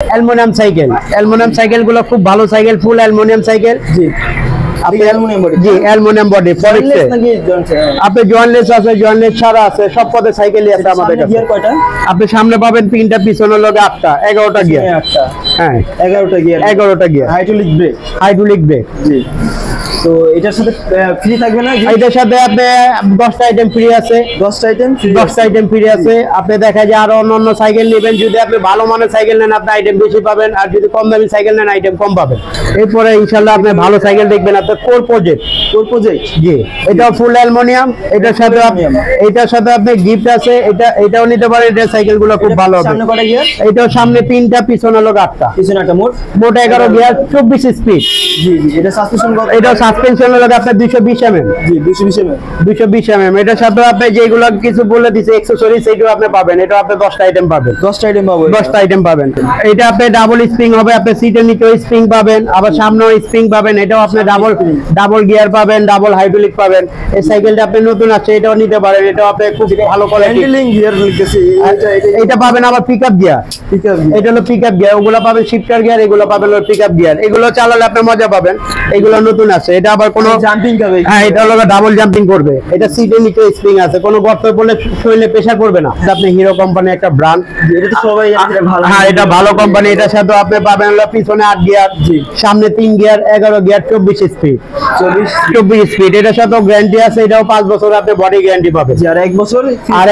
Aluminium cycle গুলো খুব ভালো সাইকেল, ফুল অ্যালুমিনিয়াম সাইকেল। জি আপনি অ্যালুমিনিয়াম বডি, জি অ্যালুমিনিয়াম বডি, জয়েন্টলেস নাকি আপনি জয়েন্টলেস আছে, জয়েন্টলেস ছাড়া আছে, সব পদে সাইকেলই আছে আমাদের কাছে। গিয়ার কয়টা? আপনি সামনে পাবেন 3টা, পিছনে লগে 8টা, 11টা গিয়ার। 8টা, হ্যাঁ 11টা গিয়ার, 11টা গিয়ার। Hydraulic brake. জি তো এটার সাথে ফ্রি থাকবে না? এটার সাথে আপনি 10টা আইটেম ফ্রি আছে। 10টা আইটেম ফ্রি আছে। আপনি দেখা যায় আরো অন্য সাইকেল নেবেন, যদি আপনি ভালো মানের সাইকেল নেন আপনি আইটেম বেশি পাবেন, আর যদি কম দামি সাইকেল নেন আইটেম কম পাবেন। এরপরে ইনশাআল্লাহ আপনি ভালো সাইকেল দেখবেন। আপনার কোর প্রজেক্ট, জি এটা ফুল অ্যালুমিনিয়াম। এটার সাথে আপনি গিফট আছে, এটাও নিতে পারেন। এটা সাইকেলগুলো খুব ভালো হবে। সামনে কয়টা গিয়ার? এটাও সামনে 3টা, পিছনে লগে 8টা, পিছনে 8টা, মোট 11 গিয়ার, 24 স্পিড। জি এটা সাসপেনশন কত? এটা সাসপেনশন লগে আপনার 220 mm। জি 220 mm। এটার সাথে আপনি যেগুলো কিছু বলে দিছে অ্যাকসেসরিজ, এটাও আপনি পাবেন। এটা আপনি 10টা আইটেম পাবেন। 10টা আইটেম পাবেন। এটা আপনি ডাবল স্প্রিং হবে, আপনি সিটের নিচেও স্প্রিং পাবেন, আবার সামনেও স্প্রিং পাবেন। এটাও আপনি ডাবল গিয়ার পাবেন, ডাবল হাইড্রোলিক পাবেন। এই সাইকেলটা আপনি নতুন আছে, এটাও নিতে পারেন। এটাও আপনি খুব ভালো কোয়ালিটি হ্যান্ডলিং গিয়ার লিখেছি। এটা পাবেন আবার পিকআপ গিয়ার। এটা হলো পিকআপ গিয়ার। ওগুলা পাবেন শিফটার গিয়ার, এগুলো পাবেন হলো পিকআপ গিয়ার। এগুলো চালালে আপনি মজা পাবেন। এগুলো নতুন আছে। এটা আবার কোনো জাম্পিং করবে, হ্যাঁ এটা হলো ডাবল জাম্পিং করবে। এটা সিটের নিচে স্প্রিং আছে, কোনো গর্ত পড়লে শরীরে প্রেসার পড়বে না। আপনি হিরো কোম্পানি একটা ব্র্যান্ড, এটা তো সবাই জানে ভালো। হ্যাঁ এটা ভালো কোম্পানি। এটার সাথে আপনি পাবেন হলো পিছনে 8 গিয়ার, সামনে 3 গিয়ার, 11 গিয়ার, 24 স্পিড। 24 স্পিড। এটার সাথে গ্যারান্টি আছে। এটাও 5 বছর আপনি বডি গ্যারান্টি পাবেন। আর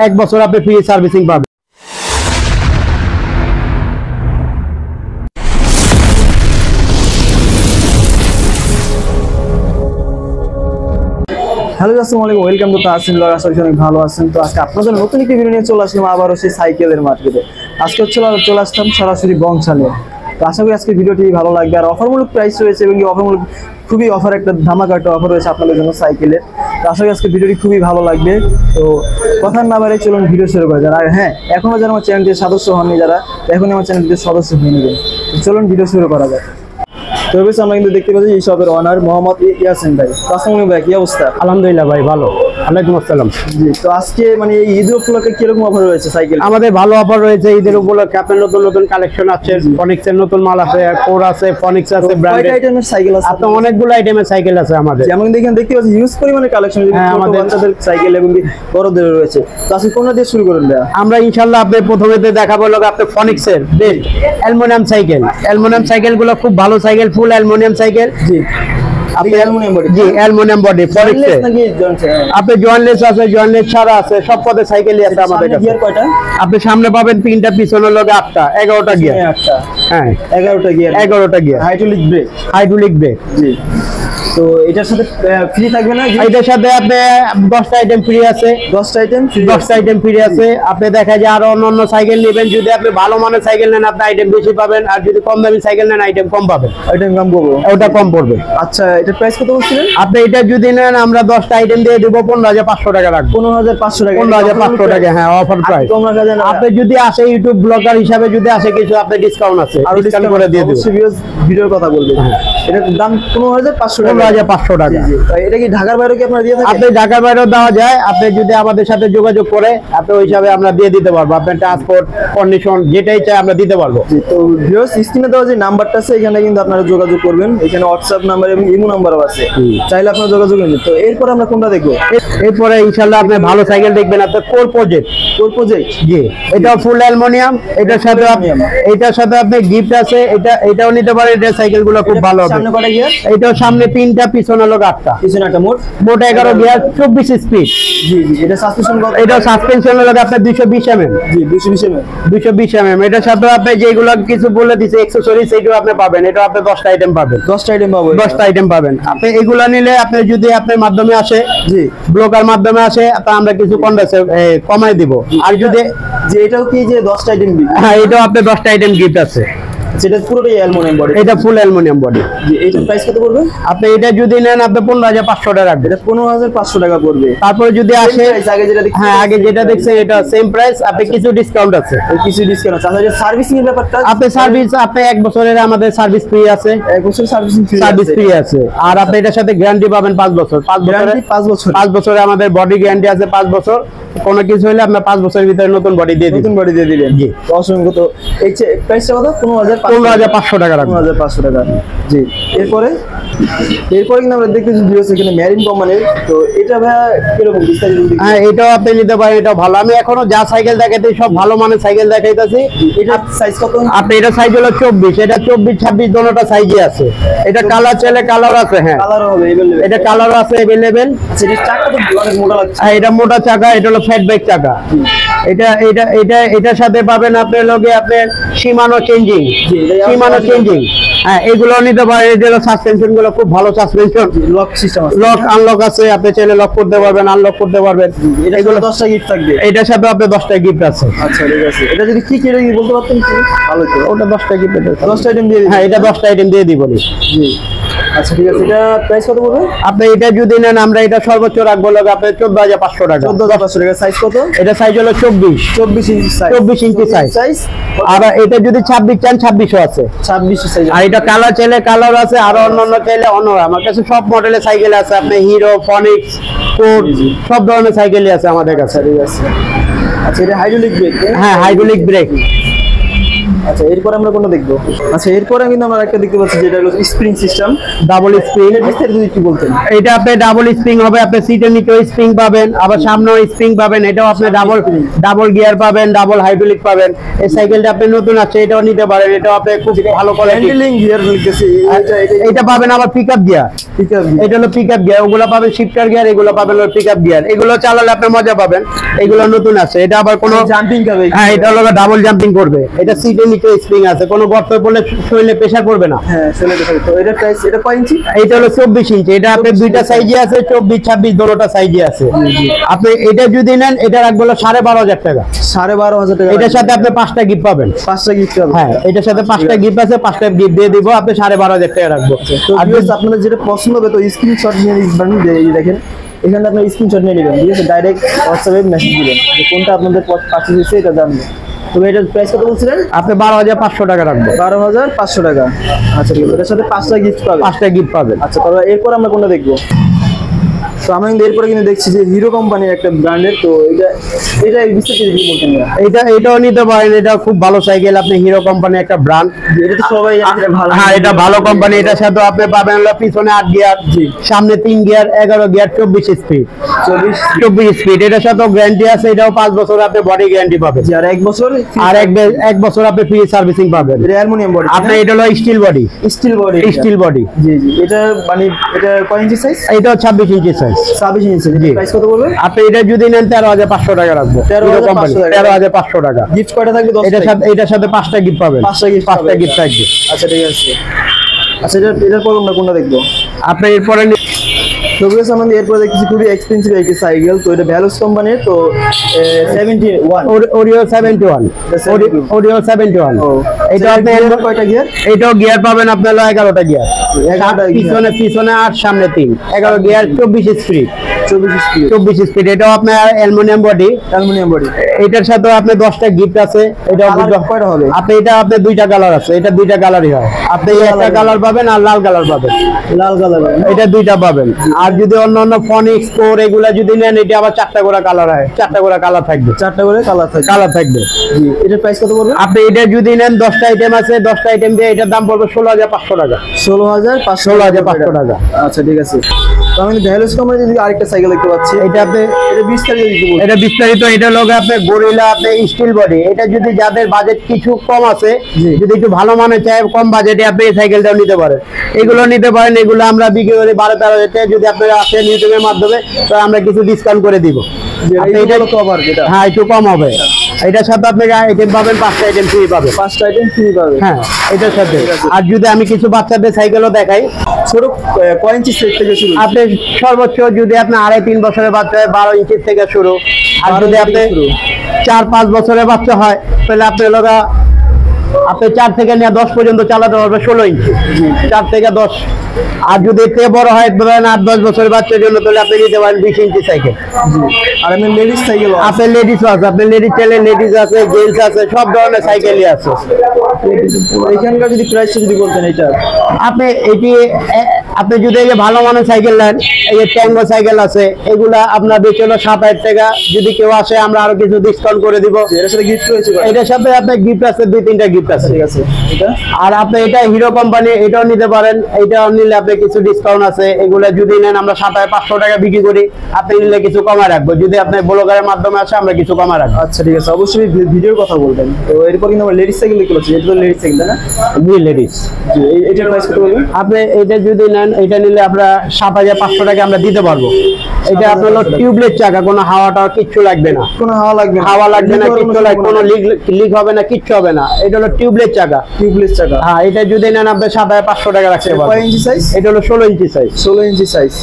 1 বছর আপনি ফ্রি সার্ভিসিং পাবেন। হ্যালো আসসালামু আলাইকুম, ওয়েলকাম টু তাহসিন ব্লগ। আশা করি অনেক ভালো আছেন। তো আজকে আপনাদের নতুন একটি ভিডিও নিয়ে চলে আসলাম আবারও সেই সাইকেলের মার্কেটে। আজকে চলে আসলাম সরাসরি বংশালে। তো আশা করি আজকে ভিডিওটি ভালো লাগবে। আর অফারমূলক প্রাইস রয়েছে এবং অফারমূলক খুবই অফার, একটা ধামাকা একটা অফার রয়েছে আপনাদের জন্য সাইকেলের। তো আশা করি আজকে ভিডিওটি খুবই ভালো লাগবে। তো কথা না বাড়িয়ে চলুন ভিডিও শুরু করা যাক। আর হ্যাঁ, এখনো যারা আমার চ্যানেলটির সদস্য হননি, যারা এখনই আমার চ্যানেলটির সদস্য হয়ে নেবেন। চলুন ভিডিও শুরু করা যাক। তো আমরা কিন্তু দেখতে পাচ্ছি এই শপের ওনার মোহাম্মদ ইয়াসিন ভাই। আসসালামু ভাই, কি অবস্থা? আলহামদুলিল্লাহ ভাই, ভালো। ওয়ালাইকুম আসসালাম। জি তো আজকে মানে এই ঈদ উপলক্ষে কিরকম অফার রয়েছে সাইকেল? আমাদের ভালো অফার রয়েছে ঈদের উপলক্ষে। আপনার নতুন কালেকশন আছে, ফনিক্সের নতুন মাল আছে, কোর আছে, ফনিক্স আছে, ব্র্যান্ডেড আইটেমের সাইকেল আছে। আপনার অনেকগুলো আইটেমের সাইকেল আছে আমাদের। যেমন দেখতে পাচ্ছি হিউজ পরিমাণে কালেকশন আমাদের বাচ্চাদের সাইকেল এবং বড়দের রয়েছে। তো আজকে কোনটা দিয়ে শুরু করুন ভাই? আমরা ইনশাআল্লাহ আপনাদের প্রথমেতে দেখাবো লগে আপনাদের ফনিক্সের বেস্ট অ্যালুমিনিয়াম সাইকেল। অ্যালুমিনিয়াম সাইকেলগুলো খুব ভালো সাইকেল, ফুল অ্যালুমিনিয়াম সাইকেল। জি আপনি অ্যালুমিনিয়াম বডি, জি অ্যালুমিনিয়াম বডি, জয়েন্টলেস নাকি আপনি জয়েন্টলেস আছে, জয়েন্টলেস ছাড়া আছে, সব পদে সাইকেলই আছে আমাদের কাছে। গিয়ার কয়টা? আপনি সামনে পাবেন 3টা, পিছনে লগে 8টা, 11টা গিয়ার। 8টা, হ্যাঁ 11টা গিয়ার। Hydraulic brake. জি তো এটার সাথে ফ্রি থাকবে না? এটার সাথে আপনি 10টা আইটেম ফ্রি আছে। 10টা আইটেম ফ্রি আছে। আপনি দেখা যায় আরো অন্য সাইকেল নেবেন, যদি আপনি ভালো মানের সাইকেল নেন আপনি আইটেম বেশি পাবেন, আর যদি কম দামি সাইকেল নেন আইটেম কম পাবেন। আইটেম কম পাবো, ওটা কম পড়বে। আচ্ছা এটার প্রাইস কত বলছিলেন আপনি? এটা যদি নেন আমরা 10টা আইটেম দিয়ে দেব 15,500 টাকা রাখবো। 15,500 টাকা? 15,500 টাকা, হ্যাঁ অফার প্রাইস। আপনি যদি আসে ইউটিউব ব্লগার হিসাবে যদি আসে কিছু আপনি ডিসকাউন্ট আছে, আর ডিসকাউন্ট করে দিয়ে দেব। ভিডিওর কথা বলবেন। এটার দাম 15,500 টাকা। 15,500 টাকা। এটা কি ঢাকার বাইরে কি আপনারা দিয়ে থাকেন? আপনি ঢাকার বাইরেও দেওয়া যায়। আপনি যদি আমাদের সাথে যোগাযোগ করে আপনি ওই হিসাবে আমরা দিয়ে দিতে পারবো। আপনার ট্রান্সপোর্ট কন্ডিশন যেটাই চাই আমরা দিতে পারবো। তো ভিউয়ার্স স্ক্রিনে দেওয়া যে নাম্বারটা আছে এখানে কিন্তু আপনারা যোগাযোগ করবেন। এখানে হোয়াটসঅ্যাপ নাম্বার এবং ইমো নাম্বারও আছে, চাইলে আপনারা যোগাযোগ করবেন। তো এরপর আমরা কোনটা দেখবো? এরপরে ইনশাআল্লাহ আপনি ভালো সাইকেল দেখবেন। আপনার কোর প্রজেক্ট, জি এটাও ফুল অ্যালুমিনিয়াম। এটার সাথে আপনি গিফট আছে, এটাও নিতে পারেন। এটা সাইকেলগুলো খুব ভালো হবে। সামনে কয়টা গিয়ার? এটাও সামনে 3টা, পিছনে লগে 8টা, পিছনে 8টা, মোট 11 গিয়ার, 24 স্পিড। জি এটা সাসপেনশন কত? এটা সাসপেনশন লগে আপনার 220 mm। জি 220 mm। এটার সাথে আপনি যেগুলো কিছু বলে দিছে অ্যাকসেসরিজ, এটাও আপনি পাবেন। এটা আপনি 10টা আইটেম পাবেন। 10টা আইটেম পাবেন। আপনি এগুলা নিলে আপনি যদি আপনার মাধ্যমে আসে, জি ব্লগার মাধ্যমে আসে, তা আমরা কিছু কমাই দিব। আর যদি যে এটাও কি যে 10টা আইটেম, হ্যাঁ এটাও আপনার 10টা আইটেম গিফট আছে। সেটা পুরোটাই অ্যালুমিনিয়াম বডি? এটা ফুল অ্যালুমিনিয়াম বডি। জি এটার প্রাইস কত পড়বে? আপনি এটা যদি নেন আপনি 15,500 টাকা রাখবেন। এটা 15,500 টাকা পড়বে। তারপরে যদি আসে আগে যেটা দেখছেন, হ্যাঁ আগে যেটা দেখছেন এটা সেম প্রাইস। আপনি কিছু ডিসকাউন্ট আছে। কিছু ডিসকাউন্ট আছে। আচ্ছা সার্ভিসিং এর ব্যাপারটা? আপনি আপনি 1 বছরের আমাদের সার্ভিস ফ্রি আছে। 1 বছর সার্ভিস ফ্রি আছে। আর আপনি এটার সাথে গ্যারান্টি পাবেন 5 বছর। 5 বছরে আমাদের বডি গ্যারান্টি আছে 5 বছর। কোনো কিছু হলে আপনার 5 বছরের ভিতরে নতুন বডি দিয়ে দিবেন। নতুন বডি দিয়ে দিবেন। জি। অসংখ্য। তো এই প্রাইসটা কত? 15,500 টাকা রাখবো। 15,500 টাকা। জি। এরপরে কিন্তু আমরা দেখতেছি ভিউয়ার্স এখানে মেরিন কোম্পানির। তো এটা ভাইয়া কিরকম বিস্তারিত যদি হ্যাঁ, এটাও আপনি নিতে পারেন, এটা ভালো। আমি এখনো যা সাইকেল দেখাইতেছি সব ভালো মানের সাইকেল দেখাইতেছি। এটা সাইজ কত? আপনি এটা সাইজ হলো 24, এটা 24, 26 দোনোটা সাইজই আছে। এটা কালার চাইলে কালার আছে। হ্যাঁ, কালার হবে अवेलेबल। এটা কালার আছে अवेलेबल। আচ্ছা, এটা চাকা তো অনেক মোটা লাগছে। আর এটা মোটা চাকা, এটা হলো ফ্যাট ব্যাক চাকা। এটার সাথে পাবেন আপনার লগে আপনার সীমানো চেঞ্জিং। জি, এটা সীমানো চেঞ্জিং। হ্যাঁ, এগুলো নিতে পারেন। এটা হলো সাসপেনশন গুলো খুব ভালো সাসপেনশন। লক সিস্টেম আছে। লক আনলক আছে, আপনি চাইলে লক করতে পারবেন, আনলক করতে পারবেন। এগুলো 10টা গিফট থাকবে। এটার সাথে আপনার 10টা গিফট আছে। আচ্ছা, ঠিক আছে। এটা যদি কি কি বলতে পারতেন কি ভালো হতো। ওটা 10টা গিফট আছে। 10টা আইটেম দিয়ে দিন। হ্যাঁ, এটা 10টা আইটেম দিয়ে দিব। জি। আচ্ছা, ঠিক আছে। এটা প্রাইস কত পড়বে? আপনি এটা যদি নেন, আমরা এটা সর্বোচ্চ রাখবো লাগে আপনার 14,500 টাকা। 14,500 টাকা। সাইজ কত? এটা সাইজ হলো 24 ইঞ্চি সাইজ। 24 ইঞ্চি সাইজ। আর এটা যদি 26 চান 26ও আছে। 26 সাইজ। আর এটা কালার চাইলে কালার আছে, আর অন্যান্য চাইলে অন্য। আমার কাছে সব মডেলের সাইকেল আছে। আপনি হিরো, ফনিক্স, কোড সব ধরনের সাইকেলই আছে আমাদের কাছে। ঠিক আছে। আচ্ছা, এটা হাইড্রোলিক ব্রেক। হ্যাঁ, হাইড্রোলিক ব্রেক। আচ্ছা, এরপর আমরা কোনটা দেখবো? আচ্ছা, এরপরে কিন্তু আমরা একটা দেখতে পাচ্ছি যেটা হলো স্প্রিং সিস্টেম, ডাবল স্প্রিং। বিস্তারিত যদি একটু বলতেন। এটা আপনি ডাবল স্প্রিং হবে, আপনি সিটের নিচেও স্প্রিং পাবেন, আবার সামনেও স্প্রিং পাবেন। এটাও আপনি ডাবল গিয়ার পাবেন, ডাবল হাইড্রোলিক পাবেন। এই সাইকেলটা আপনি নতুন আছে, এটাও নিতে পারেন। এটাও আপনি খুব ভালো কোয়ালিটি। হ্যান্ডলিং গিয়ার লিখতেছি। এটা পাবেন আবার পিকআপ গিয়ার। এটা হলো পিকআপ গিয়ার। ওগুলো পাবেন শিফটার গিয়ার, এগুলো পাবেন হলো পিকআপ গিয়ার। এগুলো চালালে আপনি মজা পাবেন। এগুলো নতুন আছে। এটা আবার কোনো জাম্পিং করবে। হ্যাঁ, এটা হলো ডাবল জাম্পিং করবে। এটা সিটের নিচে স্প্রিং আছে, কোনো গর্তে পড়লে শরীরে প্রেসার করবে না। হ্যাঁ, চলে গেছে। তো এটা প্রাইস, এটা কয় ইঞ্চি? এটা হলো 24 ইঞ্চি। এটা আপনি দুইটা সাইজে আছে, 24, 26 দোনোটা সাইজে আছে। আপনি এটা যদি নেন, এটা রাখবো হলো 12,500 টাকা। 12,500 টাকা। এটার সাথে আপনি 5টা গিফট পাবেন। 5টা গিফট হবে। হ্যাঁ, এটার সাথে 5টা গিফট আছে, 5টা গিফট দিয়ে দিব। আপনি 12,500 টাকা রাখবো। তো আর ভিউয়ার্স, আপনাদের যেটা পছন্দ হবে তো স্ক্রিনশট নিয়ে নিবেন। এই দেখেন, এখানে আপনার স্ক্রিনশট নিয়ে নেবেন। ঠিক আছে, ডাইরেক্ট হোয়াটসঅ্যাপে মেসেজ দিবেন যে কোনটা আপনাদের পার্চেজ হয়েছে এটা জানবেন। তবে এটার প্রাইস কত বলছিলেন? আপনি 12,500 টাকা রাখবো। 12,500 টাকা। আচ্ছা, ঠিক আছে। এটার সাথে 5টা গিফট পাবেন। 5টা গিফট পাবেন। আচ্ছা, তারপর এরপর আমরা কোনটা দেখবো? তো আমরা কিন্তু এরপরে কিন্তু দেখছি যে হিরো কোম্পানির একটা ব্র্যান্ডের। তো এটা বিস্তারিত কি বলতেন না? এটাও নিতে পারেন। এটা খুব ভালো সাইকেল। আপনি হিরো কোম্পানি একটা ব্র্যান্ড, এটা তো সবাই জানে এটা ভালো। হ্যাঁ, এটা ভালো কোম্পানি। এটার সাথে আপনি পাবেন হলো পিছনে 8 গিয়ার, সামনে 3 গিয়ার, 11 গিয়ার, 24 স্পিড। 24 স্পিড। এটার সাথে গ্যারান্টি আছে। এটাও 5 বছর আপনি বডি গ্যারান্টি পাবেন। আর 1 বছর, আর এক বছর আপনি ফ্রি সার্ভিসিং পাবেন। এটা অ্যালুমিনিয়াম বডি। আপনি এটা হলো steel body. Steel body. Steel body. জি জি। এটা মানে এটা কয় ইঞ্চি সাইজ? এটাও 26 ইঞ্চি সাইজ। 26 ইঞ্চি। প্রাইস কত বলবেন? আপনি এটা যদি নেন 13,500 টাকা রাখবো। 13,500 টাকা। গিফট কয়টা থাকবে? 10টা। এটার সাথে 5টা গিফট পাবেন। 5টা গিফট থাকবে। আচ্ছা, ঠিক আছে। আচ্ছা, এটার পর আমরা কোনটা দেখবো? আপনি এরপরে তো ভিউয়ার্স, আমরা এরপর দেখছি খুবই এক্সপেন্সিভ একটা সাইকেল। তো এটা ভ্যালুস কোম্পানির। তো 71 ওরিও 71। ওরিও 71। এটা আপনি কয়টা গিয়ার? এটাও গিয়ার পাবেন আপনার 11টা গিয়ার। 11টা পিছনে 8, সামনে 3, 11 গিয়ার, 24 স্পিড। 24 স্পিড। এটাও আপনার অ্যালুমিনিয়াম বডি। এটার সাথে আপনি 10টা গিফট আছে। এটা কয়টা হবে? আপনি এটা আপনি 2টা কালার আছে। এটা 2টা কালারই হয়। আপনি একটা কালার পাবেন আর লাল কালার পাবেন। লাল কালার। এটা 2টা পাবেন। আর যদি অন্য ফনিক্স, কোর এগুলা যদি নেন, এটা আবার 4টা করে কালার হয়। 4টা করে কালার থাকবে। 4টা করে কালার থাকবে। জি। এটার প্রাইস কত পড়বে? আপনি এটা যদি নেন, 10টা আইটেম আছে, 10টা আইটেম দিয়ে এটার দাম পড়বে 16,500 টাকা। 16,500 টাকা। আচ্ছা, ঠিক আছে। তো আমি ভ্যালুস কোম্পানির যদি আরেকটা সাইকেল দেখতে পাচ্ছি। এটা আপনি এটা বিস্তারিত এটা লোকে আপনি গরিলা, আপনি স্টিল বডি। এটা যদি যাদের বাজেট কিছু কম আছে, যদি একটু ভালো মানে চায়, কম বাজেটে আপনি এই সাইকেলটাও নিতে পারেন। এগুলো নিতে পারেন। এগুলো আমরা বিক্রি করি 12-13 হাজার। যদি আপনারা আসেন ইউটিউবের মাধ্যমে, তো আমরা কিছু ডিসকাউন্ট করে দিব। হ্যাঁ, একটু কম হবে। এটার সাথে আপনি আইটেম পাবেন, 5টা আইটেম ফ্রি পাবেন। 5টা আইটেম ফ্রি পাবেন। হ্যাঁ, এটার সাথে। আর যদি আমি কিছু বাচ্চাদের সাইকেলও দেখাই, ছোট কয় ইঞ্চি সেট থেকে শুরু? আপনি সর্বোচ্চ যদি আপনি 2.5-3 বছরের বাচ্চা হয়, 12 ইঞ্চি থেকে শুরু। আর যদি আপনি 4-5 বছরের বাচ্চা হয়, তাহলে আপনি আপনি 4 থেকে নিয়ে 10 পর্যন্ত চালাতে পারবে 16 ইঞ্চি। 4 থেকে 10। আর যদি এর থেকে বড় হয়, ধরেন 8-10 বছরের বাচ্চার জন্য, তাহলে আপনি নিতে পারেন 20 ইঞ্চি সাইকেল। আর আপনি লেডিস সাইকেল আপনি লেডিস আছে, আপনি লেডিস চাইলে লেডিস আছে, জেন্টস আছে, সব ধরনের সাইকেলই আছে। এখানকার যদি প্রাইসটা যদি বলতেন, এটা আপনি এটি আপনি যদি এই যে ভালো মানের সাইকেল নেন, এই যে ট্যাঙ্গো সাইকেল আছে, এগুলা আপনার বেচে হলো 7,000 টাকা। যদি কেউ আসে আমরা আরো কিছু ডিসকাউন্ট করে দিব। এর সাথে গিফট রয়েছে ভাই? এটার সাথে আপনার গিফট আছে, 2-3টা গিফট আছে। ঠিক আছে, এটা আর আপনি এটা হিরো কোম্পানি, এটাও নিতে পারেন। এটাও নিলে আপনি কিছু ডিসকাউন্ট আছে। এগুলা যদি নেন আমরা 7,500 টাকা বিক্রি করি, আপনি নিলে কিছু কমায় রাখবো। যদি আপনি ব্লগারের মাধ্যমে আসে আমরা কিছু কমায় রাখবো। আচ্ছা ঠিক আছে, অবশ্যই ভিডিওর কথা বলবেন। তো এরপর কিন্তু আমরা লেডিস সাইকেল দেখতে পাচ্ছি, এটা তো লেডিস সাইকেল না? জি লেডিস। জি, এটার প্রাইস কত বলবেন? আপনি এটা যদি নেন, এটা নিলে আমরা 7,500 টাকা আমরা দিতে পারবো। এটা আপনার হলো টিউবলেস চাকা, কোনো হাওয়াটা কিচ্ছু লাগবে না। কোনো হাওয়া লাগবে না? হাওয়া লাগবে না, কিচ্ছু লাগবে, কোনো লিক হবে না, কিচ্ছু হবে না। এটা হলো টিউবলেস চাকা। টিউবলেস চাকা? হ্যাঁ, এটা যদি নেন আপনি 7,500 টাকা রাখতে পারবেন। কয় ইঞ্চি সাইজ? এটা হলো 16 ইঞ্চি সাইজ। 16 ইঞ্চি সাইজ।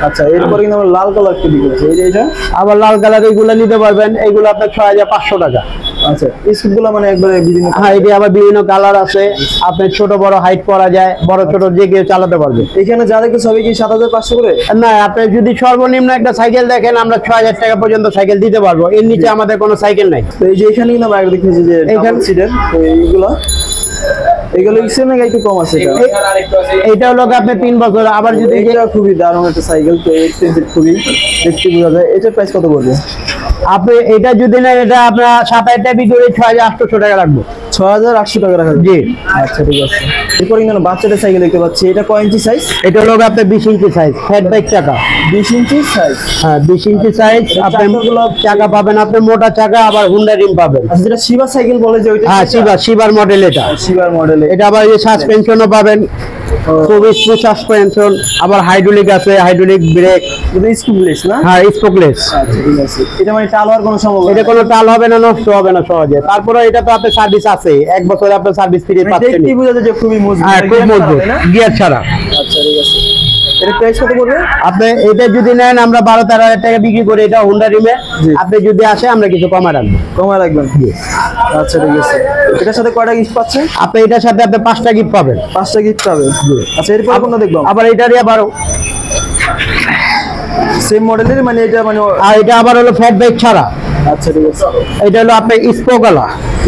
আচ্ছা, এরপর কিন্তু আমরা লাল কালার কি দিয়েছি, এটা আবার লাল কালার এগুলো নিতে পারবেন। এগুলো আপনার 6,500 টাকা। আচ্ছা, স্কুটগুলো মানে একবারে বিভিন্ন? হ্যাঁ, এটি আবার বিভিন্ন কালার আছে। আপনার ছোট বড় হাইট করা যায়, বড় ছোট যে কেউ চালাতে পারবে। এখানে যা দেখতে সবই কি 7,500 করে? না, আপনি যদি সর্বনিম্ন একটা সাইকেল দেখেন আমরা 6,000 টাকা পর্যন্ত সাইকেল দিতে পারবো। এর নিচে আমাদের কোনো সাইকেল নাই। তো এই যে এখানে কিন্তু আমরা দেখেছি যে এখানে সিটের, তো এগুলো ইক্সের নাকি একটু কম আছে? এটা হলো আপনি 3 বছর। আবার যদি এটা খুবই দারুণ একটা সাইকেল, তো এক্সপেন্সিভ খুবই, দেখতে বোঝা যায়। এটার প্রাইস কত পড়বে? আপনি এটা যদি নেন, এটা আপনার 7,000 টাকা বিক্রি করে 6,800 টাকা রাখবো। 6,800 টাকা রাখা? জি। আচ্ছা ঠিক আছে। এরপর কিন্তু বাচ্চাদের সাইকেল দেখতে পাচ্ছি, এটা কয় ইঞ্চি সাইজ? এটা হলো আপনার 20 ইঞ্চি সাইজ, ফ্যাট বাইক চাকা। 20 ইঞ্চি সাইজ? হ্যাঁ, 20 ইঞ্চি সাইজ। আপনি চাকা পাবেন, আপনি মোটা চাকা, আবার হুন্ডা রিম পাবেন। আচ্ছা, যেটা শিবা সাইকেল বলে যে ওইটা? হ্যাঁ, শিবার মডেল এটা। শিবার মডেল। এটা আবার এই সাসপেনশনও পাবেন, খুবই স্মুথ সাসপেনশন। আবার হাইড্রোলিক আছে, হাইড্রোলিক ব্রেক। এটা স্কুপলেস না? হ্যাঁ, স্পোকলেস। আচ্ছা ঠিক আছে। এটা মানে টাল হওয়ার কোনো সম্ভাবনা? এটা কোনো টাল হবে না, নষ্ট হবে না সহজে। তারপরে এটা তো আপনার সার্ভিস আছে, 1 বছরে আপনার সার্ভিস ফ্রি পাচ্ছেন। দেখতে বোঝা যায় যে খুবই মজবুত। হ্যাঁ, খুব মজবুত, গিয়ার ছাড়া। আচ্ছা ঠিক আছে। এর প্রাইস কত পড়বে? আপনি এটা যদি নেন আমরা 12-13 টাকা বিক্রি করি। এটা হুন্ডা রিমে। আপনি যদি আসে আমরা কিছু কমা রাখবো। কমা রাখবেন? আচ্ছা ঠিক আছে। এটার সাথে কয়টা গিফট পাচ্ছেন? আপনি এটার সাথে আপনি 5টা গিফট পাবেন। 5টা গিফট পাবেন? আচ্ছা, এরপর কোনটা দেখবো? আবার এটারই আবার সেম মডেলের, মানে এটা মানে? আর এটা আবার হলো ফ্যাট বাইক ছাড়া। আচ্ছা ঠিক আছে। এটা হলো আপনার স্পোকালা।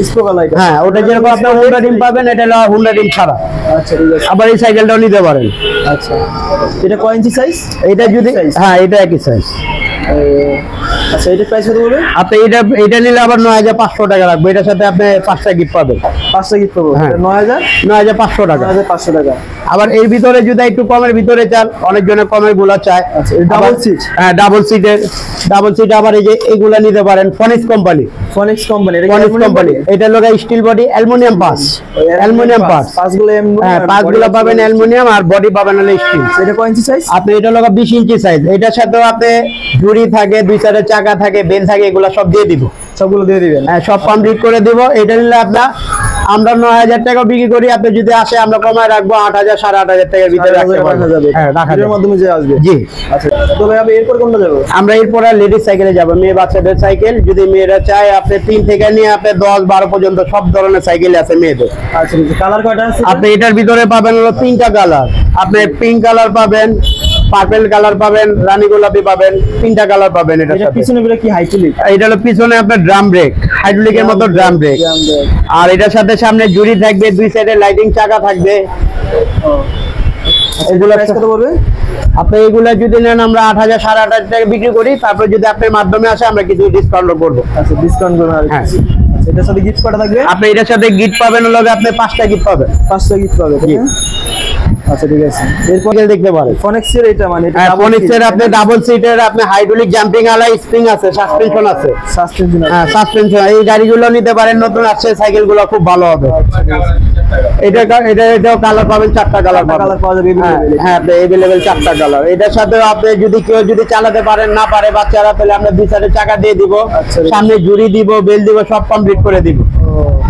স্পোকালা? হ্যাঁ, ওটা যেরকম আপনি হুন্ডা রিম পাবেন, এটা হলো হুন্ডা রিম ছাড়া। আচ্ছা ঠিক আছে। আবার এই সাইকেলটাও নিতে পারেন। আচ্ছা, এটা কয় ইঞ্চি সাইজ? এটা যদি হ্যাঁ, এটা একই সাইজ। আচ্ছা, এটার প্রাইস কত বলবেন? আপনি এটা নিলে আবার 9,500 টাকা রাখবো। এটার সাথে আপনি 5টা গিফট পাবেন। 5টা গিফট পাবো? হ্যাঁ। 9,500 টাকা। 9,500 টাকা। আবার এর ভিতরে যদি একটু কমের ভিতরে চান, অনেকজনের কমের গুলা চায়। আচ্ছা, ডাবল সিট? হ্যাঁ, ডাবল সিট। আবার এই যে এগুলা নিতে পারেন, ফনিক্স কোম্পানি। ফনিক্স কোম্পানি? এটা লোগা স্টিল বডি, অ্যালুমিনিয়াম পাস। পাসগুলো? হ্যাঁ, পাসগুলো পাবেন অ্যালুমিনিয়াম, আর বডি পাবেন হলো স্টিল। এটা কয় ইঞ্চি সাইজ? আপনি এটা লোগা 20 ইঞ্চি সাইজ। এটার সাথে আপনি ঝুড়ি থাকে, 2 সাইডে চাকা থাকে, বেল থাকে, এগুলা সব দিয়ে দিব। সবগুলো দিয়ে দিবেন? হ্যাঁ, সব কমপ্লিট করে দিব। এটা নিলে আমরা 9,000 টাকা বিক্রি করি। আপনি যদি আসে আমরা কমায় রাখবো 8,000 8,500 টাকার ভিতরে রাখতে পারবো। হ্যাঁ, রাখা যাবে। মাধ্যমে যে আসবে? জি। আচ্ছা, তো ভাই আমি এরপর কোনটা যাব? আমরা এরপর লেডিস সাইকেলে যাব, মেয়ে বাচ্চাদের সাইকেল। যদি মেয়েরা চায়, আপনি 3 থেকে নিয়ে আপনি 10-12 পর্যন্ত সব ধরনের সাইকেল আছে মেয়েদের। আচ্ছা, কালার কয়টা আছে? আপনি এটার ভিতরে পাবেন হলো 3টা কালার। আপনি পিঙ্ক কালার পাবেন, পার্পল কালার পাবেন, রানী গোলাপি পাবেন, 3টা কালার পাবেন। এটা পিছনে কি হাইড্রোলিক? এটা হলো পিছনে আপনার ড্রাম ব্রেক, হাইড্রোলিকের মতো ড্রাম ব্রেক। আর এটার সাথে সামনে জুড়ি থাকবে, 2 সাইডে লাইটিং চাকা থাকবে। এগুলো প্রাইস কত পড়বে? আপনি এগুলা যদি নেন আমরা 8,000 8,500 টাকা বিক্রি করি। তারপর যদি আপনার মাধ্যমে আসে আমরা কিছু ডিসকাউন্ট করবো। আচ্ছা, ডিসকাউন্ট করবেন? হ্যাঁ। আচ্ছা, এটার সাথে গিফট কটা থাকবে? আপনি এটার সাথে গিফট পাবেন হলো আপনি 5টা গিফট পাবেন। 5টা গিফট পাবেন? আচ্ছা ঠিক আছে। এরপর দেখতে পারেন ফনিক্সের, এটা মানে হ্যাঁ, ফনিক্সের আপনি ডাবল সিটের, আপনি হাইড্রোলিক জাম্পিং আলা, স্প্রিং আছে, সাসপেনশন আছে। হ্যাঁ, সাসপেনশন। এই গাড়িগুলো নিতে পারেন, নতুন আসছে সাইকেলগুলো খুব ভালো হবে। এটাও কালার পাবেন, 4টা কালার পাওয়া যাবে? হ্যাঁ, अवेलेबल 4টা কালার। এটার সাথে আপনি যদি কেউ চালাতে পারেন না পারে বাচ্চারা, তাহলে আমরা 2 সাইডে চাকা দিয়ে দিব, সামনে জুড়ি দিব, বেল দিব, সব কমপ্লিট করে দিব।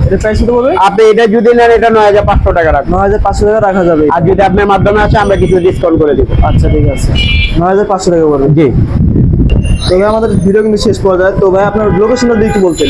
এটা প্রাইস কত পড়বে? আপনি এটা যদি নেন এটা 9,500 টাকা রাখবেন। 9,500 টাকা রাখা যাবে। আর যদি আপনার মাধ্যমে আসে আমরা কিছু ডিসকাউন্ট করে দিব। আচ্ছা ঠিক আছে, 9,500 টাকা পড়বে। জি। তো ভাই আমাদের ভিডিও কিন্তু শেষ পর্যায়ে। তো ভাই আপনার লোকেশনটা দিয়ে একটু বলতেন।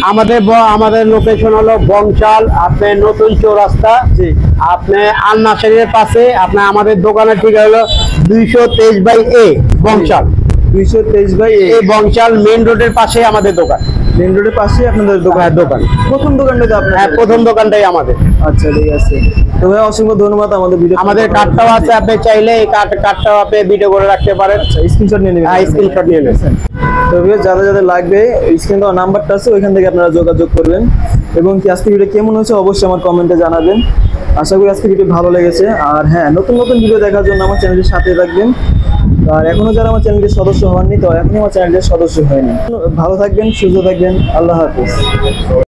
আমাদের লোকেশন হলো বংশাল, আপনার নতুন চৌরাস্তা। জি। আপনি আল নাসেরের পাশে। আপনার আমাদের দোকানের ঠিকানা হলো 223/A Bangshal. 223/A Bangshal main রোডের পাশে আমাদের দোকান। মেইন রোডের পাশে আপনাদের দোকান? হ্যাঁ, দোকান। প্রথম দোকানটাই তো আপনার? হ্যাঁ, প্রথম দোকানটাই আমাদের। আচ্ছা, ঠিক আছে। তো ভাই অসংখ্য ধন্যবাদ আমাদের ভিডিও। আমাদের কার্ডটাও আছে, আপনি চাইলে এই কার্ডটাও আপনি ভিডিও করে রাখতে পারেন। স্ক্রিনশট নিয়ে নেবেন। হ্যাঁ, স্ক্রিনশট নিয়ে নেবেন। তো ভিউয়ার্স, যাদের যাদের লাগবে স্ক্রিনে দেওয়া নাম্বারটা আছে, ওইখান থেকে আপনারা যোগাযোগ করবেন। এবং কি আজকে ভিডিও কেমন হয়েছে অবশ্যই আমার কমেন্টে জানাবেন। আশা করি আজকে ভিডিও ভালো লেগেছে। আর হ্যাঁ, নতুন নতুন ভিডিও দেখার জন্য আমার চ্যানেলের সাথে থাকবেন। আর এখনো যারা আমার চ্যানেলের সদস্য হননি, তো এখনই আমার চ্যানেলের সদস্য হয়নি। ভালো থাকবেন, সুস্থ থাকবেন। আল্লাহ হাফেজ।